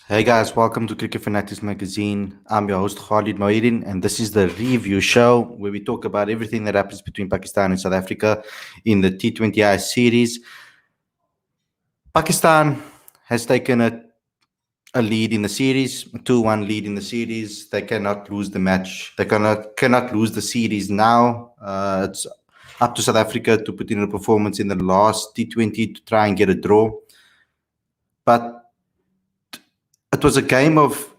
Hey guys, welcome to Cricket Fanatics Magazine. I'm your host Khalid Moeddin, and this is the review show where we talk about everything that happens between Pakistan and South Africa in the T20I series. Pakistan has taken a lead in the series, a 2-1 lead in the series. They cannot lose the match. They cannot lose the series now. It's up to South Africa to put in a performance in the last T20 to try and get a draw. But it was a game of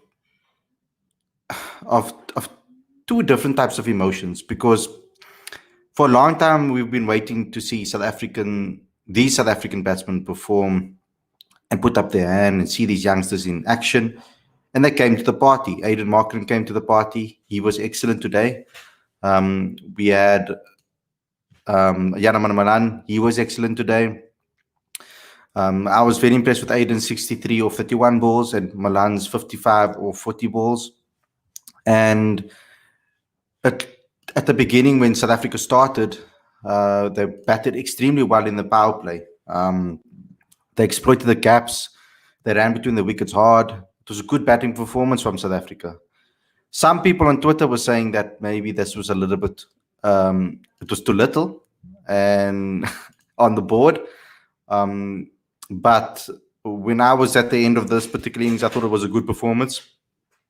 two different types of emotions, because for a long time we've been waiting to see these South African batsmen perform and put up their hand and see these youngsters in action, and they came to the party. Aiden Markram came to the party. He was excellent today. We had Yanaman Malan. He was excellent today. I was very impressed with Aiden's 63 or 31 balls and Malan's 55 or 40 balls. And at the beginning, when South Africa started, they batted extremely well in the power play. They exploited the gaps. They ran between the wickets hard. It was a good batting performance from South Africa. Some people on Twitter were saying that maybe this was a little bit, it was too little and on the board. But when I was at the end of this particular innings, I thought it was a good performance.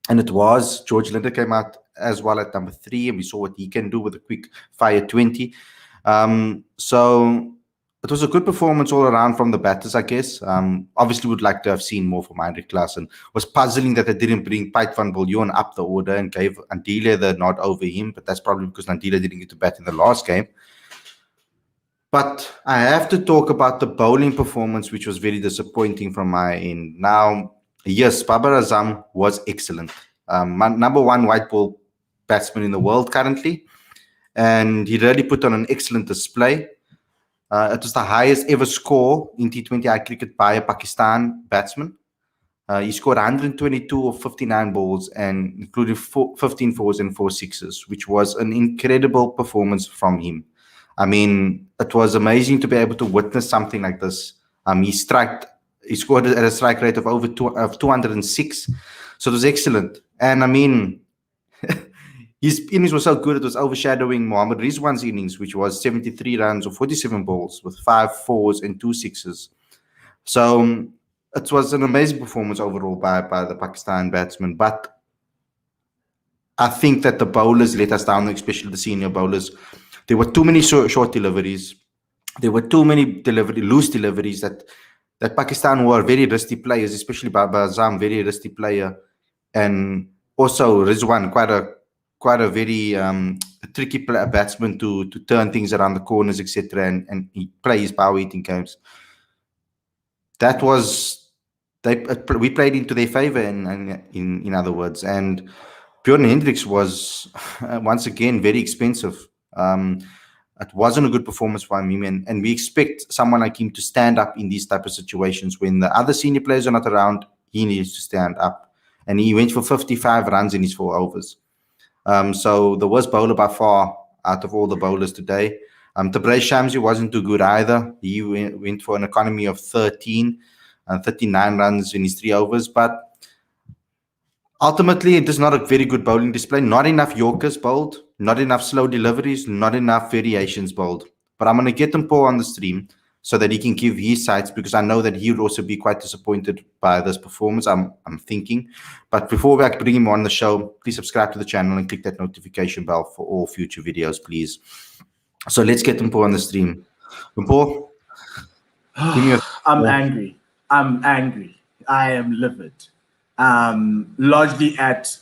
And it was. George Linder came out as well at number 3, and we saw what he can do with a quick fire 20. So it was a good performance all around from the batters, I guess. Obviously, would like to have seen more from Heinrich Klaasen. Was puzzling that they didn't bring Piet van Biljon up the order and gave Andile the nod over him, but that's probably because Andile didn't get to bat in the last game. But I have to talk about the bowling performance, which was very disappointing from my end. Now, yes, Babar Azam was excellent. Number 1 white ball batsman in the world currently. And he really put on an excellent display. It was the highest ever score in T20I cricket by a Pakistan batsman. He scored 122 of 59 balls and included 15 fours and 4 sixes, which was an incredible performance from him. I mean, it was amazing to be able to witness something like this. He scored at a strike rate of over 206. So it was excellent. And I mean, his innings were so good, it was overshadowing Mohammad Rizwan's innings, which was 73 runs or 47 balls with 5 fours and 2 sixes. So it was an amazing performance overall by the Pakistan batsmen. But I think that the bowlers let us down, especially the senior bowlers. There were too many short deliveries. There were too many loose deliveries that Pakistan were very risky players, especially Babar Azam, very risky player, and also Rizwan, quite a very tricky batsman to turn things around the corners, etc., and he plays power hitting games. That was we played into their favor, in other words. And Bjorn Hendricks was once again very expensive. It wasn't a good performance for him, and we expect someone like him to stand up in these type of situations. When the other senior players are not around, he needs to stand up. And he went for 55 runs in his 4 overs. So the worst bowler by far out of all the bowlers today. Tabraiz Shamsi wasn't too good either. He went for an economy of 13 and 39 runs in his 3 overs. But ultimately, it is not a very good bowling display. Not enough Yorkers bowled, not enough slow deliveries, not enough variations bowled. But I'm going to get Paul on the stream so that he can give his sides, because I know that he would also be quite disappointed by this performance, I'm thinking. But before we bring him on the show, please subscribe to the channel and click that notification bell for all future videos, please. So let's get Paul on the stream. Paul, I'm angry. I am livid. Largely at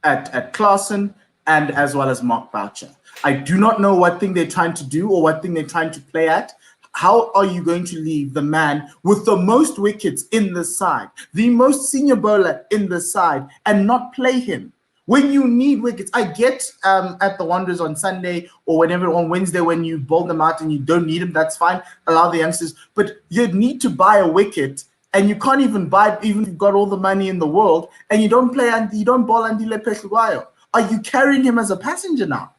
Klaasen and as well as Mark Boucher. I do not know what thing they're trying to do or what thing they're trying to play at. How are you going to leave the man with the most wickets in the side, the most senior bowler in the side, and not play him when you need wickets? I get at the Wanderers on Sunday or whenever on Wednesday when you bowl them out and you don't need them, that's fine. Allow the youngsters, but you need to buy a wicket. And you can't even buy, even if you've got all the money in the world, and you don't play and you don't bowl Andile Phehlukwayo. Are you carrying him as a passenger now?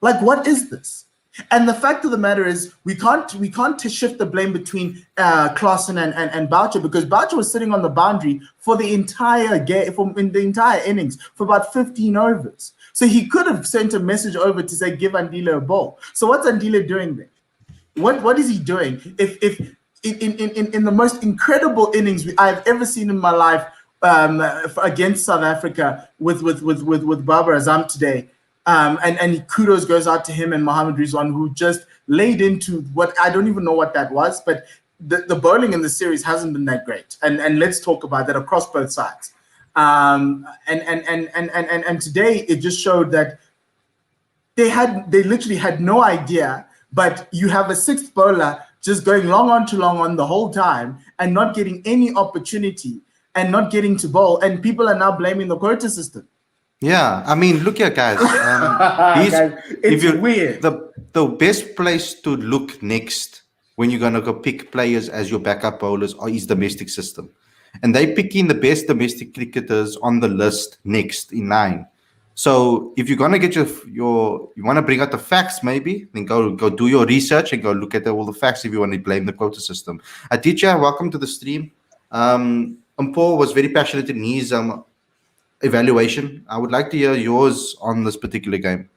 Like, what is this? And the fact of the matter is, we can't shift the blame between Klaassen and Boucher, because Boucher was sitting on the boundary for the entire game, in the entire innings, for about 15 overs. So he could have sent a message over to say, give Andile a ball. So what's Andile doing there? What is he doing? If in the most incredible innings I've ever seen in my life against South Africa with Babar Azam today. And kudos goes out to him and Mohammad Rizwan, who just laid into what I don't even know what that was, but the bowling in the series hasn't been that great. And let's talk about that across both sides. And today it just showed that they literally had no idea, but you have a sixth bowler just going long on the whole time and not getting any opportunity and not getting to bowl, and people are now blaming the quota system. Yeah, I mean, look here, guys. It's weird. The best place to look next when you're going to go pick players as your backup bowlers is domestic system. And they pick in the best domestic cricketers on the list next in line. So if you're going to get you want to bring out the facts, maybe, then go do your research and go look at all the facts if you want to blame the quota system. Aditya, welcome to the stream. Paul was very passionate in his evaluation. I would like to hear yours on this particular game.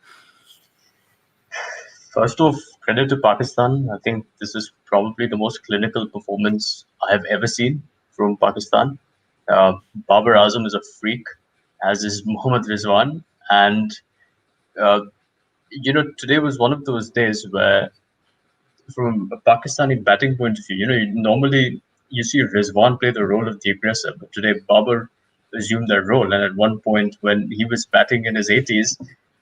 First off, credit to Pakistan. I think this is probably the most clinical performance I have ever seen from Pakistan. Babar Azam is a freak, as is Mohammad Rizwan. And, today was one of those days where, from a Pakistani batting point of view, normally you see Rizwan play the role of the aggressor, but today Babar assumed that role. And at one point, when he was batting in his 80s,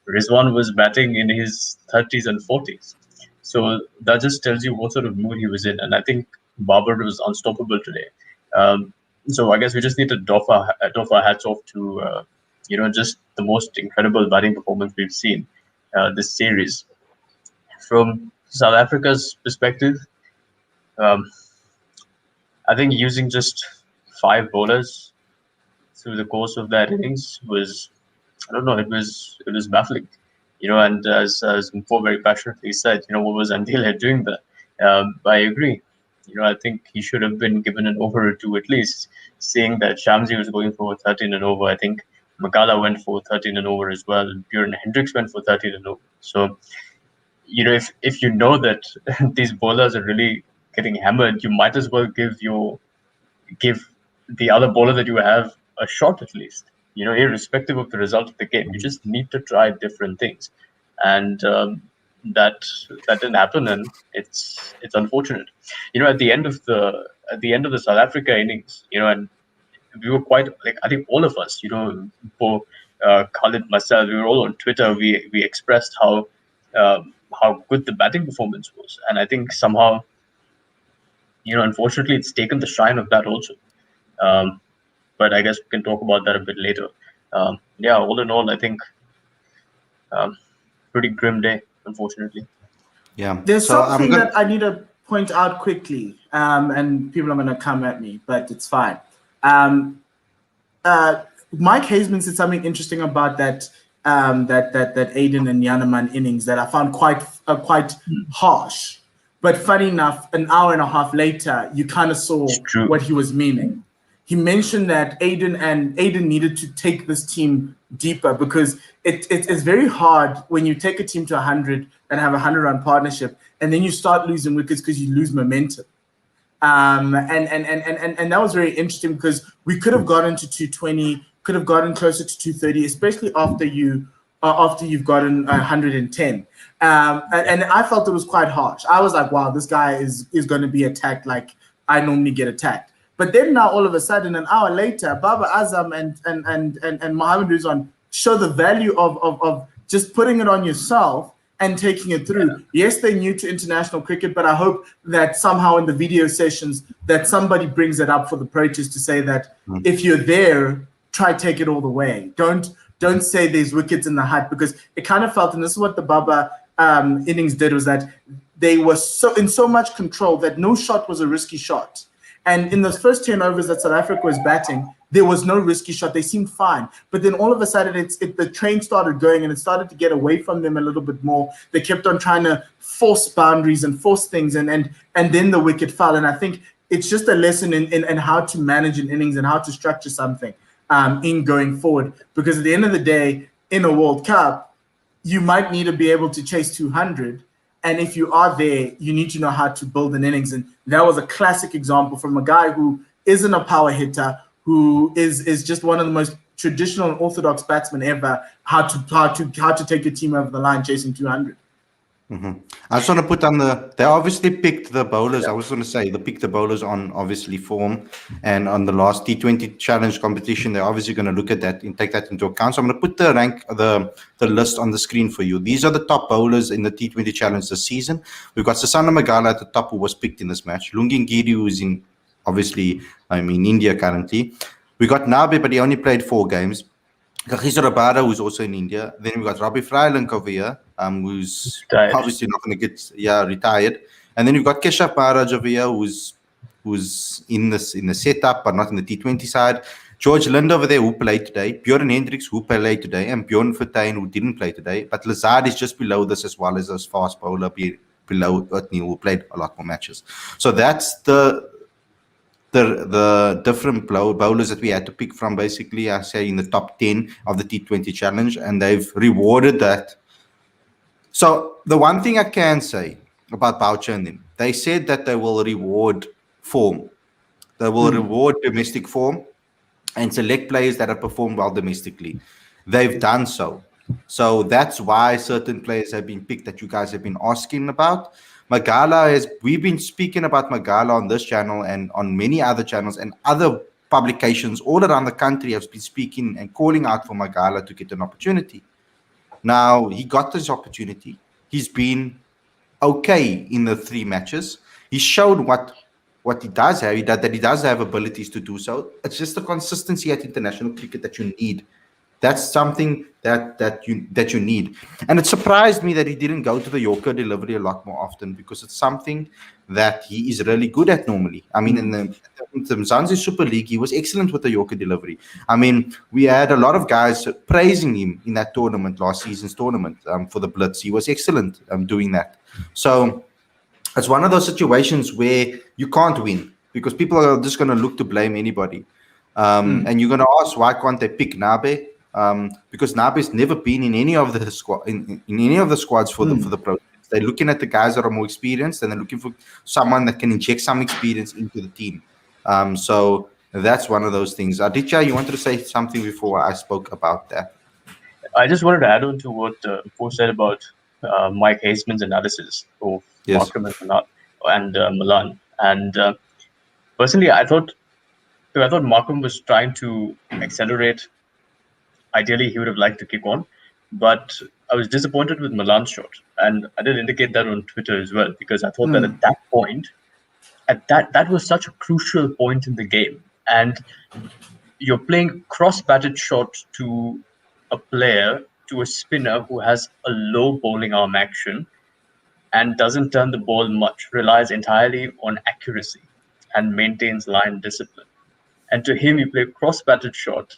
Rizwan was batting in his 30s and 40s. So that just tells you what sort of mood he was in. And I think Babar was unstoppable today. So I guess we just need to doff our hats off to, just the most incredible batting performance we've seen this series. From South Africa's perspective, I think using just 5 bowlers through the course of that innings was, it was baffling, and as Mpo very passionately said, what was Andile doing there? I agree. I think he should have been given an over or two at least, seeing that Shamsi was going for 13 and over. I think Makala went for 13 and over as well. Bjorn Hendricks went for 13 and over. So, if you know that these bowlers are really getting hammered, you might as well give the other bowler that you have a shot at least. Irrespective of the result of the game, you just need to try different things, and that didn't happen, and it's unfortunate. At the end of the South Africa innings, and we were quite, I think all of us, for Khalid, myself, we were all on Twitter. We expressed how good the batting performance was, and I think somehow, unfortunately, it's taken the shine of that also. But I guess we can talk about that a bit later. All in all, I think pretty grim day, unfortunately. Yeah. There's something that I need to point out quickly, and people are going to come at me, but it's fine. Mike Hazeman said something interesting about that Aiden and Yaneman innings that I found quite harsh. But funny enough, an hour and a half later, you kind of saw what he was meaning. He mentioned that Aiden needed to take this team deeper, because it's very hard when you take a team to 100 and have a 100-run partnership, and then you start losing wickets because you lose momentum. And that was very interesting, because we could have gotten to 220, could have gotten closer to 230, especially after you've gotten 110. And I felt it was quite harsh. I was like, wow, this guy is going to be attacked like I normally get attacked. But then now all of a sudden, an hour later, Babar Azam and Mohammad Rizwan show the value of just putting it on yourself and taking it through. Yeah. Yes, they're new to international cricket, but I hope that somehow in the video sessions that somebody brings it up for the Proteas to say that if you're there, try take it all the way. Don't say there's wickets in the hut, because it kind of felt, and this is what the Babar innings did, was that they were in so much control that no shot was a risky shot. And in those first 10 overs that South Africa was batting, there was no risky shot. They seemed fine. But then all of a sudden, the train started going and it started to get away from them a little bit more. They kept on trying to force boundaries and force things. And then the wicket fell. And I think it's just a lesson in how to manage an innings and how to structure something in going forward. Because at the end of the day, in a World Cup, you might need to be able to chase 200. And if you are there, you need to know how to build an innings. And that was a classic example from a guy who isn't a power hitter, who is just one of the most traditional and orthodox batsmen ever, how to take your team over the line chasing 200. I just want to put on they obviously picked the bowlers. I was going to say they picked the bowlers on obviously form, and on the last T20 challenge competition, they're obviously going to look at that and take that into account. So I'm going to put the list on the screen for you. These are the top bowlers in the T20 challenge this season. We've got Sasana Magala at the top, who was picked in this match. Lungingiri, who is in India currently. We got Nabe, but he only played 4 games. Kagiso Rabada, who's also in India. Then we've got Robbie Fryland over here, who's retired. Obviously not going to get retired. And then we've got Keshav Maharaj over here, who's in the setup but not in the T20 side. George Lind over there, who played today. Bjorn Hendricks, who played today, and Bjorn Fortuin, who didn't play today. But Lazard is just below this, as well as fast bowler below Otni, who played a lot more matches. So that's the different bowlers that we had to pick from, basically, I say, in the top 10 of the T20 challenge, and they've rewarded that. So the one thing I can say about Boucher and them, they said that they will reward form. They will reward domestic form and select players that have performed well domestically. They've done so. So that's why certain players have been picked that you guys have been asking about. We've been speaking about Magala on this channel and on many other channels, and other publications all around the country have been speaking and calling out for Magala to get an opportunity. Now, he got this opportunity. He's been okay in the 3 matches. He showed what he does have. That he does have abilities to do so. It's just the consistency at international cricket that you need. That's something that you need. And it surprised me that he didn't go to the Yorker delivery a lot more often, because it's something that he is really good at normally. I mean, in the Mzansi Super League, he was excellent with the Yorker delivery. I mean, we had a lot of guys praising him in that tournament, last season's tournament, for the Blitz. He was excellent doing that. So it's one of those situations where you can't win, because people are just going to look to blame anybody. And you're going to ask, why can't they pick Nabe? Because Nabe's never been in any of the squads for the Proteas. They're looking at the guys that are more experienced, and they're looking for someone that can inject some experience into the team. So that's one of those things. Aditya, you wanted to say something before I spoke about that? I just wanted to add on to what Paul said about Mike Haseman's analysis of Markram and Malan. And personally, I thought Markram was trying to accelerate. Ideally, he would have liked to kick on, but I was disappointed with Malan's shot, and I did indicate that on Twitter as well, because I thought that at that point, that was such a crucial point in the game, and you're playing cross-batted shot to a player, to a spinner who has a low bowling arm action and doesn't turn the ball much, relies entirely on accuracy and maintains line discipline. And to him, you play a cross-batted shot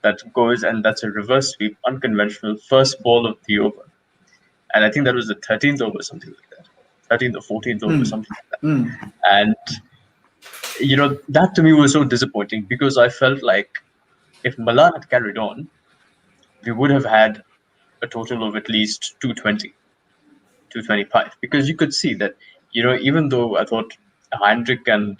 that goes, and that's a reverse sweep, unconventional, first ball of the over. And I think that was the 13th over, something like that. 13th or 14th over, something like that. And, that to me was so disappointing, because I felt like if Malan had carried on, we would have had a total of at least 220, 225. Because you could see that, even though I thought Heinrich and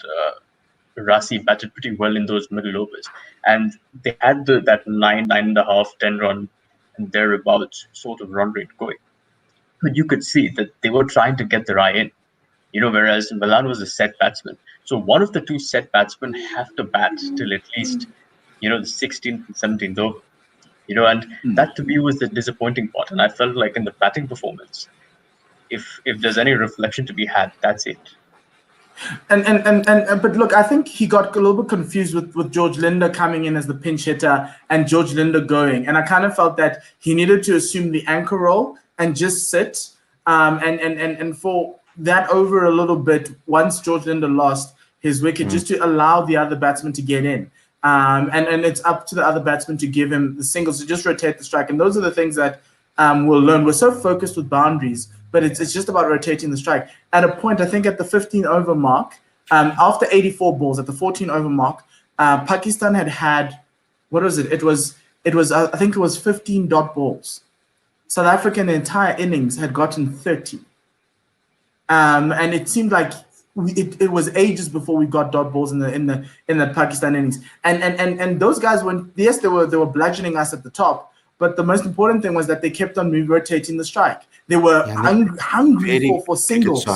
Rasi batted pretty well in those middle overs, and they had that 9.5, 10 run and thereabouts sort of run rate going. But you could see that they were trying to get their eye in, whereas Malan was a set batsman. So one of the 2 set batsmen have to bat till at least, the 16th and 17th over, and that to me was the disappointing part. And I felt like in the batting performance, if there's any reflection to be had, that's it. But look, I think he got a little bit confused with George Linder coming in as the pinch hitter and George Linder going, and I kind of felt that he needed to assume the anchor role and just sit, and for that over a little bit. Once George Linder lost, his wicket just to allow the other batsman to get in. And it's up to the other batsman to give him the singles, to just rotate the strike. And those are the things that we'll learn. We're so focused with boundaries, but it's just about rotating the strike. At a point, I think at the 15 over mark, after 84 balls, at the 14 over mark, Pakistan had, what was it? It was I think it was 15 dot balls. South Africa in the entire innings had gotten 30. And it seemed like it was ages before we got dot balls in the Pakistan innings. And those guys were, yes, they were bludgeoning us at the top, but the most important thing was that they kept on rotating the strike. They were hungry for singles.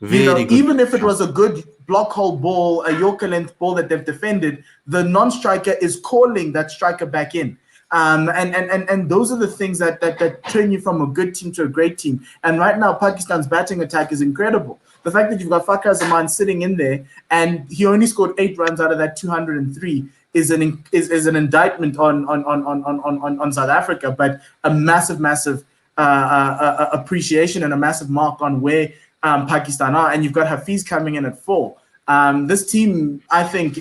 Even if it was a good block hole ball, a Yorker length ball that they've defended, the non-striker is calling that striker back in. And those are the things that turn you from a good team to a great team. And right now, Pakistan's batting attack is incredible. The fact that you've got Babar Azam sitting in there and he only scored 8 runs out of that 203 is an indictment on South Africa, but a massive appreciation and a massive mark on where Pakistan are. And you've got Hafiz coming in at 4. This team, I think,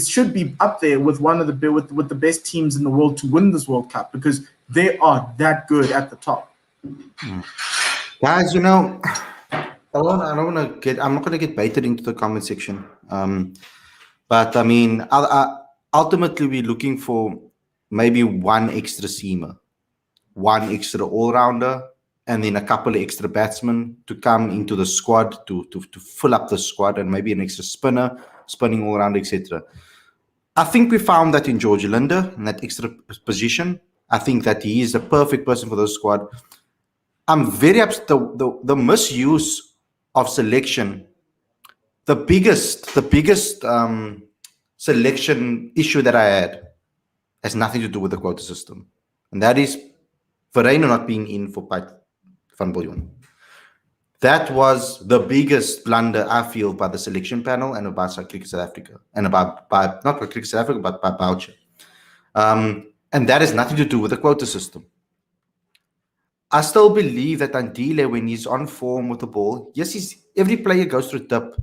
should be up there with one of the best teams in the world to win this World Cup, because they are that good at the top. Guys, I'm not going to get baited into the comment section. But I mean, ultimately, we're looking for maybe one extra seamer, one extra all-rounder, and then a couple of extra batsmen to come into the squad to fill up the squad, and maybe an extra spinner, spinning all-rounder, etc. I think we found that in George Linder, in that extra position. I think that he is the perfect person for the squad. I'm very upset. The misuse of selection, the biggest selection issue that I had has nothing to do with the quota system, and that is Verreynne not being in for Pat van Biljon. That was the biggest blunder, I feel, by the selection panel and about Cricket South Africa, and about not by Cricket South Africa, but by Boucher. And that has nothing to do with the quota system. I still believe that Andile, when he's on form with the ball, yes, every player goes through a dip,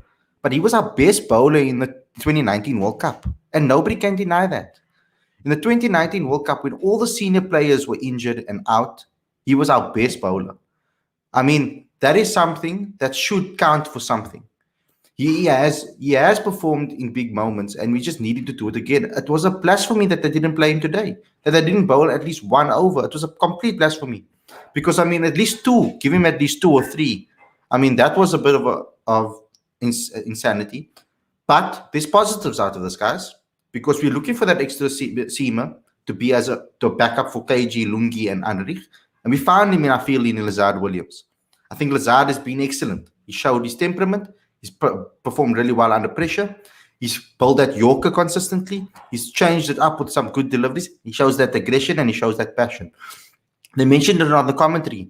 but he was our best bowler in the 2019 World Cup, and nobody can deny that. In the 2019 World Cup, when all the senior players were injured and out, he was our best bowler. I mean, that is something that should count for something. He has performed in big moments, and we just needed to do it again. It was a blasphemy that they didn't play him today, that they didn't bowl at least one over. It was a complete blasphemy. Because, I mean, at least 2, give him at least 2 or 3. I mean, that was a bit of insanity. But there's positives out of this, guys, because we're looking for that extra seamer to be as a backup for KG, Lungi, and Anrich. And we found him in our field in Lazard Williams. I think Lazard has been excellent. He showed his temperament. He's performed really well under pressure. He's bowled that Yorker consistently. He's changed it up with some good deliveries. He shows that aggression and he shows that passion. They mentioned it on the commentary.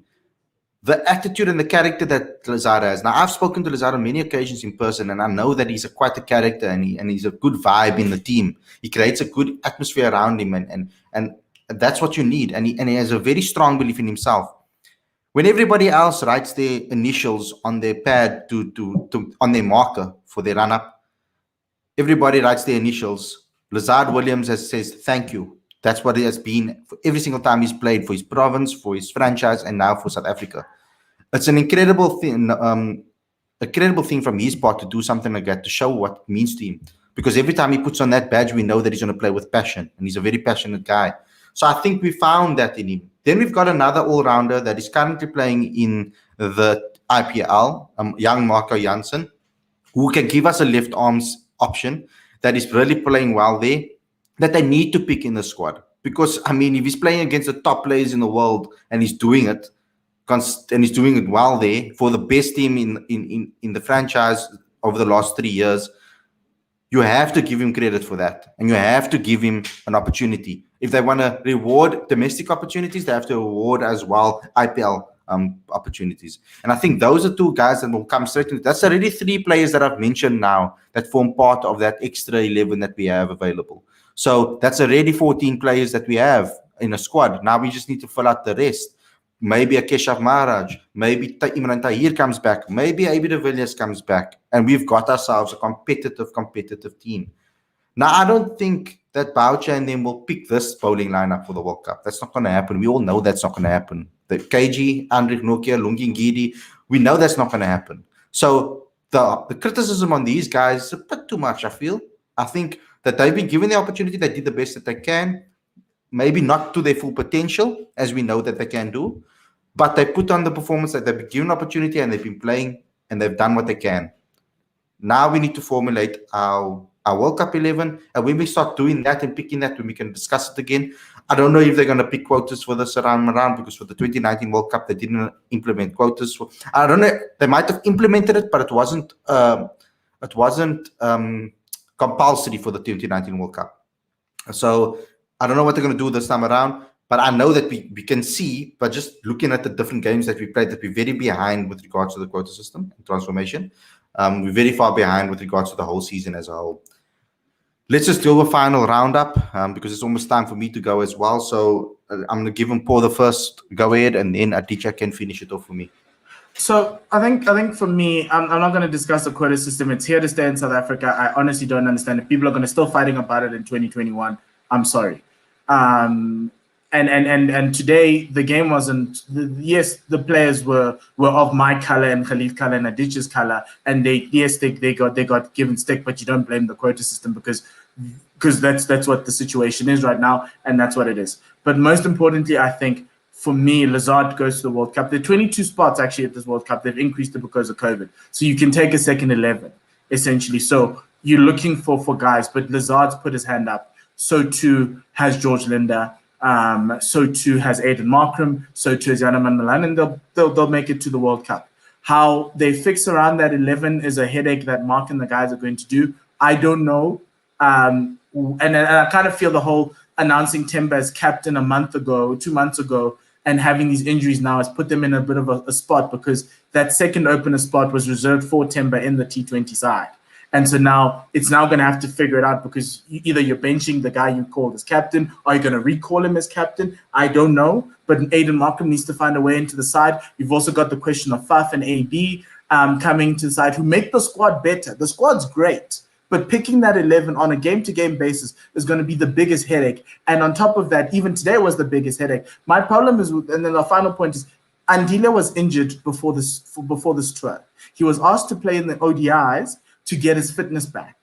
The attitude and the character that Lazard has. Now, I've spoken to Lazard on many occasions in person, and I know that he's quite a character, and he's a good vibe in the team. He creates a good atmosphere around him, and that's what you need. And he has a very strong belief in himself. When everybody else writes their initials on their pad on their marker for their run-up, everybody writes their initials. Lazard Williams says, thank you. That's what it has been for every single time he's played for his province, for his franchise, and now for South Africa. It's an incredible thing from his part to do something like that, to show what it means to him. Because every time he puts on that badge, we know that he's going to play with passion, and he's a very passionate guy. So I think we found that in him. Then we've got another all-rounder that is currently playing in the IPL, young Marco Jansen, who can give us a left arms option that is really playing well there, that they need to pick in the squad. Because, I mean, if he's playing against the top players in the world and he's doing it, and he's doing it well there for the best team in the franchise over the last 3 years, you have to give him credit for that. And you have to give him an opportunity. If they want to reward domestic opportunities, they have to reward as well IPL opportunities. And I think those are 2 guys that will come straight in. That's already 3 players that I've mentioned now that form part of that extra 11 that we have available. So that's already 14 players that we have in a squad. Now we just need to fill out the rest. maybe a Keshav Maharaj, maybe Imran Tahir comes back, maybe AB de Villiers comes back, and we've got ourselves a competitive team. Now, I don't think that Boucher and them will pick this bowling lineup for the World Cup. That's not going to happen. We all know that's not going to happen. The KG, Andrik Nokia, Lungi Ngidi, we know that's not going to happen. So the criticism on these guys is a bit too much, I feel. I think that they've been given the opportunity. They did the best that they can. Maybe not to their full potential, as we know that they can do. But they put on the performance that they've been given opportunity and they've been playing and they've done what they can. Now we need to formulate our World Cup 11, and when we start doing that and picking that, when we can discuss it again. I don't know if they're going to pick quotas for this around because for the 2019 World Cup they didn't implement quotas. I don't know. They might have implemented it, but it wasn't compulsory for the 2019 World Cup. So I don't know what they're going to do this time around. But I know that we can see, but just looking at the different games that we played, that we're very behind with regards to the quota system and transformation. We're very far behind with regards to the whole season as a whole. Let's just do a final roundup because it's almost time for me to go as well. So I'm going to give him Paul the first go ahead, and then Aditya can finish it off for me. So I think for me, I'm not going to discuss the quota system. It's here to stay in South Africa. I honestly don't understand. If people are going to still fighting about it in 2021, I'm sorry. And today the game wasn't. Yes, the players were of my color and Khalid's color and Aditya's color, and they got given stick. But you don't blame the quota system because that's what the situation is right now, and that's what it is. But most importantly, I think for me, Lazard goes to the World Cup. There are 22 spots actually at this World Cup. They've increased it because of COVID, so you can take a second 11 essentially. So you're looking for guys, but Lazard's put his hand up. So too has George Linda. So too has Aiden Markram, so too has Yanaman Milan, and they'll make it to the World Cup. How they fix around that 11 is a headache that Mark and the guys are going to do. I don't know. And I kind of feel the whole announcing Temba as captain 2 months ago, and having these injuries now has put them in a bit of a spot, because that second opener spot was reserved for Temba in the T20 side. And so now it's going to have to figure it out, because either you're benching the guy you called as captain, or you're going to recall him as captain. I don't know. But Aiden Markham needs to find a way into the side. You've also got the question of Faf and AB coming to the side, who make the squad better. The squad's great, but picking that 11 on a game-to-game basis is going to be the biggest headache. And on top of that, even today was the biggest headache. My problem is, and then the final point is, Andile was injured before this tour. He was asked to play in the ODIs to get his fitness back.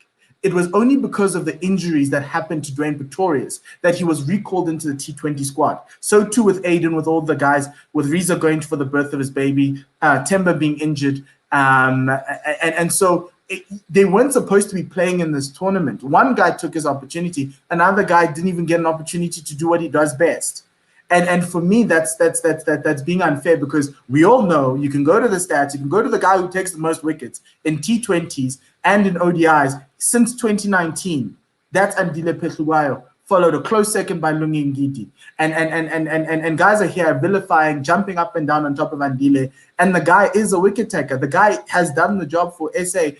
It was only because of the injuries that happened to Dwayne Pretorius that he was recalled into the T20 squad. So too with Aiden, with all the guys, with Reza going for the birth of his baby, Temba being injured. And so they weren't supposed to be playing in this tournament. One guy took his opportunity. Another guy didn't even get an opportunity to do what he does best. And for me, that's being unfair, because we all know, you can go to the stats, you can go to the guy who takes the most wickets in T20s and in ODIs since 2019. That's Andile Petluwayo, followed a close second by Lungi Ngidi. And guys are here vilifying, jumping up and down on top of Andile. And the guy is a wicket taker. The guy has done the job for SA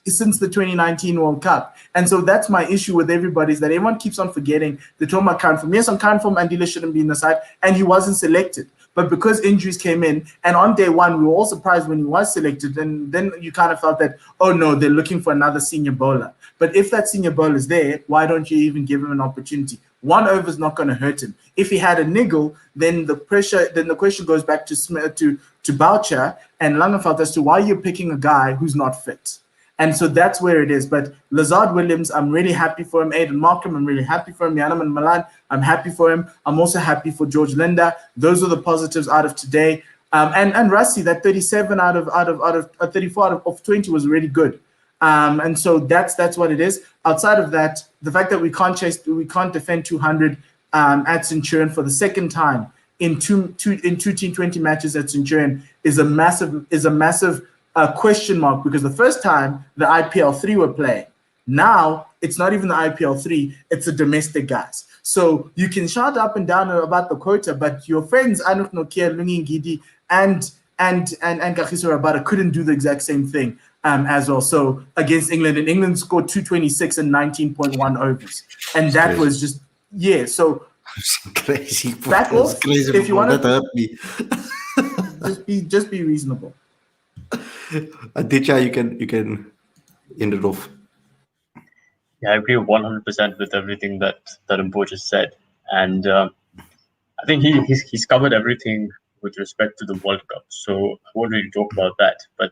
since the 2019 World Cup. And so that's my issue with everybody, is that everyone keeps on forgetting the Toma Khan. Yes, on Khan form, Andile shouldn't be in the side, and he wasn't selected. But because injuries came in, and on day one, we were all surprised when he was selected, and then you kind of felt that, oh no, they're looking for another senior bowler. But if that senior bowler is there, why don't you even give him an opportunity? 1 over is not going to hurt him. If he had a niggle, then the question goes back to Boucher and Langenfeld as to why you're picking a guy who's not fit. And so that's where it is. But Lazard Williams, I'm really happy for him. Aiden Markham, I'm really happy for him. Yanaman Milan, I'm happy for him. I'm also happy for George Linda. Those are the positives out of today. And Rassi, that 37 out of 34 out of 20 was really good. And so that's what it is. Outside of that, the fact that we can't defend 200 at Centurion for the second time in two T20 matches at Centurion is a massive question mark, because the first time the IPL 3 were playing. Now it's not even the IPL 3, it's the domestic guys. So you can shout up and down about the quota, but your friends Anuk Nokia, Lungi Ngidi, and Kagiso Rabada couldn't do the exact same thing as well. So against England, and England scored 226 and 19.1 overs, and that was just so Crazy. Back That's off. crazy. If you want That to, hurt me. just be reasonable. Aditya, you can end it off. Yeah, I agree 100% with everything that Impo just said, and I think he's covered everything with respect to the World Cup. So I won't really talk about that. But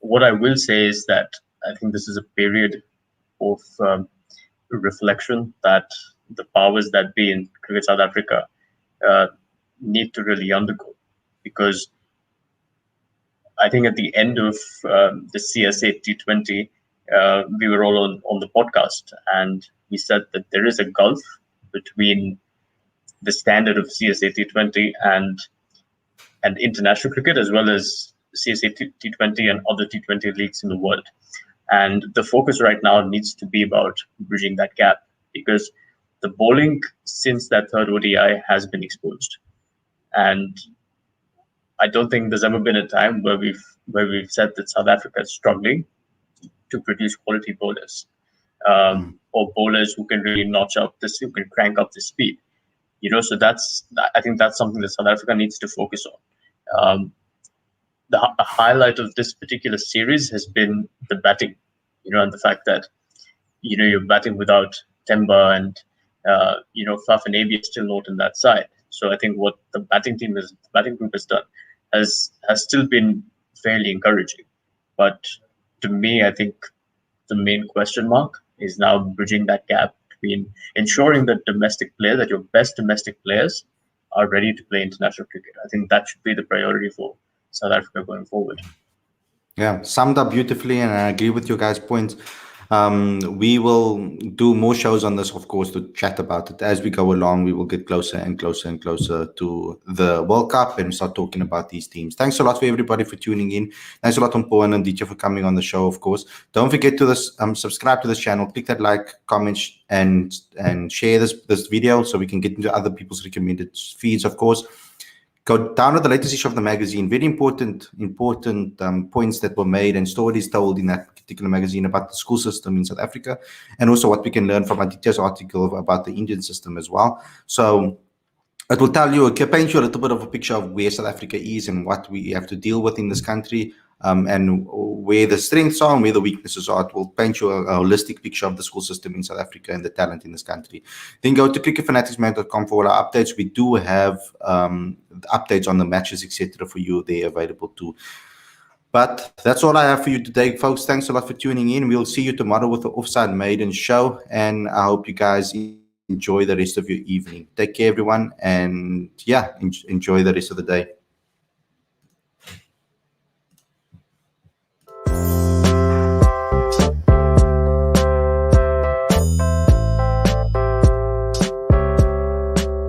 what I will say is that I think this is a period of reflection that the powers that be in Cricket South Africa uh, need to really undergo, because I think at the end of the CSA T20, we were all on the podcast, and we said that there is a gulf between the standard of CSA T20 and international cricket, as well as CSA T20 and other T20 leagues in the world. And the focus right now needs to be about bridging that gap, because the bowling since that third ODI has been exposed. And I don't think there's ever been a time where we've said that South Africa is struggling to produce quality bowlers, or bowlers who can really notch up this, who can crank up the speed. So I think that's something that South Africa needs to focus on. The highlight of this particular series has been the batting, and the fact that you're batting without Temba, and Faf and AB is still not in that side. So I think what the batting group has done has still been fairly encouraging. But to me, I think the main question mark is now bridging that gap between ensuring that your best domestic players are ready to play international cricket. I think that should be the priority for South Africa going forward. Yeah, summed up beautifully, and I agree with your guys' points. We will do more shows on this, of course, to chat about it as we go along. We will get closer and closer and closer to the World Cup and start talking about these teams. Thanks a lot for everybody for tuning in. Thanks a lot, Mpo and DJ, for coming on the show, of course. Don't forget to subscribe to this channel, click that like, comment, and share this video so we can get into other people's recommended feeds, of course. Go download the latest issue of the magazine. Very important points that were made and stories told in that particular magazine about the school system in South Africa, and also what we can learn from Aditya's article about the Indian system as well. So it will paint you a little bit of a picture of where South Africa is and what we have to deal with in this country, and where the strengths are and where the weaknesses are. It will paint you a holistic picture of the school system in South Africa and the talent in this country. Then go to cricketfanaticsman.com for all our updates. We do have updates on the matches, etc., for you. They're available too. But that's all I have for you today, folks. Thanks a lot for tuning in. We'll see you tomorrow with the Offside Maiden show, and I hope you guys enjoy the rest of your evening. Take care, everyone, and enjoy the rest of the day.